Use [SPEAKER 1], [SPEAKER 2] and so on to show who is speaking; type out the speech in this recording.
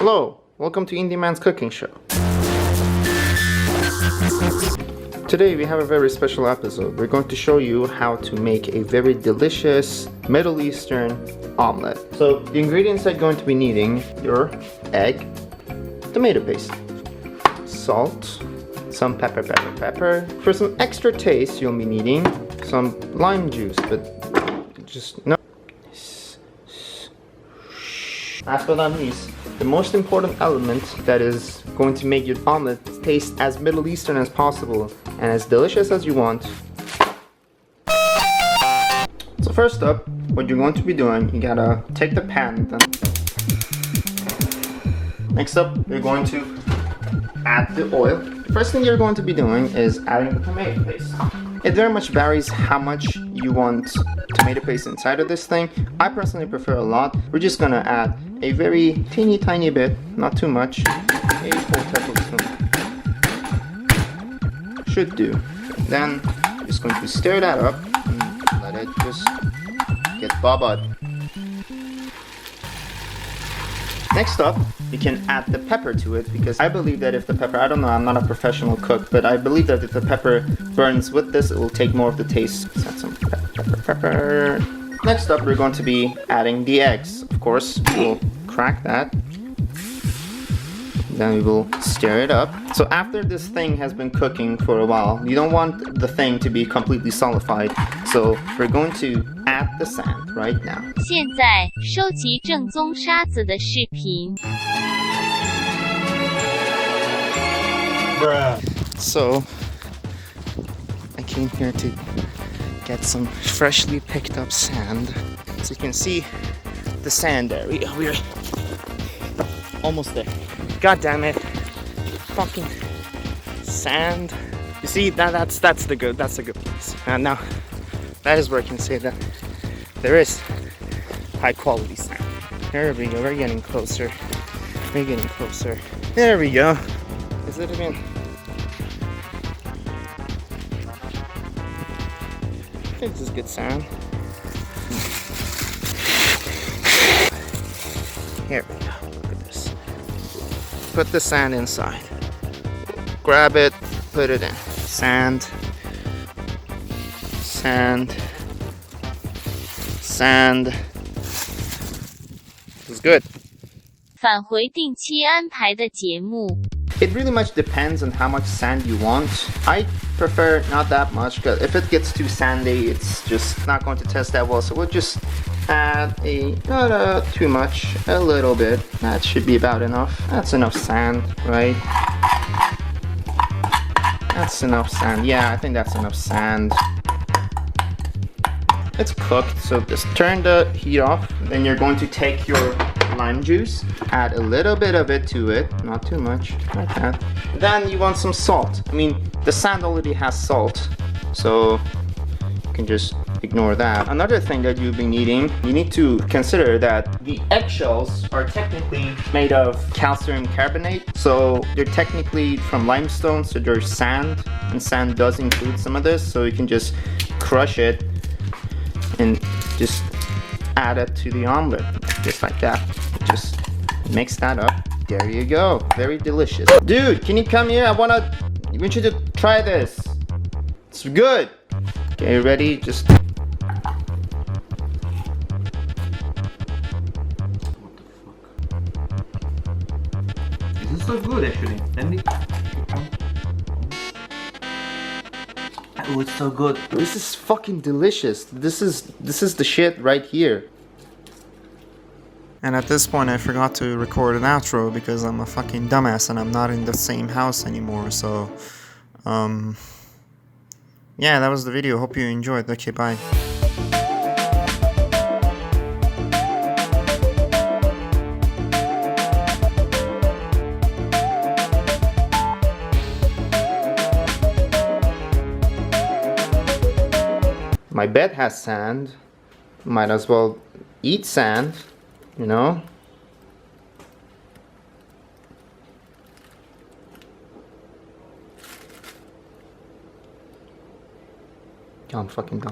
[SPEAKER 1] Hello, welcome to Indie Man's Cooking Show. Today we have a very special episode. We're going to show you how to make a very delicious Middle Eastern omelet. So the ingredients that you're going to be needing: your egg, tomato paste, salt, some pepper. For some extra taste, you'll be needing some lime juice, but just no. Last but not least, the most important element that is going to make your omelet taste as Middle Eastern as possible and as delicious as you want. So first up, what you're going to be doing, you gotta take the pan. Next up, you're going to add the oil. The first thing you're going to be doing is adding the tomato paste. It very much varies how much you want tomato paste inside of this thing. I personally prefer a lot. We're just gonna add a very teeny tiny bit, not too much, a whole tablespoon. Should do. Then just going to stir that up and let it just get bubbled. Next up, you can add the pepper to it, because I believe that if the pepper, I don't know, I'm not a professional cook, but I believe that if the pepper burns with this, it will take more of the taste. Let's add some pepper. Next up, we're going to be adding the eggs. Of course, we'll crack that. Then we will stir it up. So after this thing has been cooking for a while, you don't want the thing to be completely solidified. So we're going to add the sand right now.
[SPEAKER 2] 现在收集正宗沙子的视频。
[SPEAKER 1] So I came here to get some freshly picked up sand. So you can see the sand area. We're almost there. God damn it. Fucking sand. You see, that's the good place. And now that is where I can say that there is high quality sand. There we go, we're getting closer. We're getting closer. There we go. Is it again? I think this is good sand. Here we go. Look at this. Put the sand inside. Grab it, put it in. Sand. It's good.
[SPEAKER 2] 返回定期安排的节目。
[SPEAKER 1] It really much depends on how much sand you want. I prefer not that much, because if it gets too sandy, it's just not going to test that well. So we'll just add not too much, a little bit. That should be about enough. That's enough sand, right? That's enough sand. Yeah, I think that's enough sand. It's cooked, so just turn the heat off. Then you're going to take your lime juice, add a little bit of it to it, not too much, like that. Then you want some salt. I mean, the sand already has salt, so you can just ignore that. Another thing that you'll be needing, you need to consider that the eggshells are technically made of calcium carbonate, so they're technically from limestone, so there's sand, and sand does include some of this, so you can just crush it and just add it to the omelet, just like that. Just mix that up. There you go. Very delicious. Dude, can you come here? I want you to try this. It's good. Okay, ready? Just...
[SPEAKER 3] This is so good, actually. Let me... Oh, it's so good.
[SPEAKER 1] This is fucking delicious. This is the shit right here. And at this point I forgot to record an outro because I'm a fucking dumbass and I'm not in the same house anymore, so yeah, that was the video. Hope you enjoyed. Okay, bye. My bed has sand. Might as well eat sand, you know? I'm fucking done.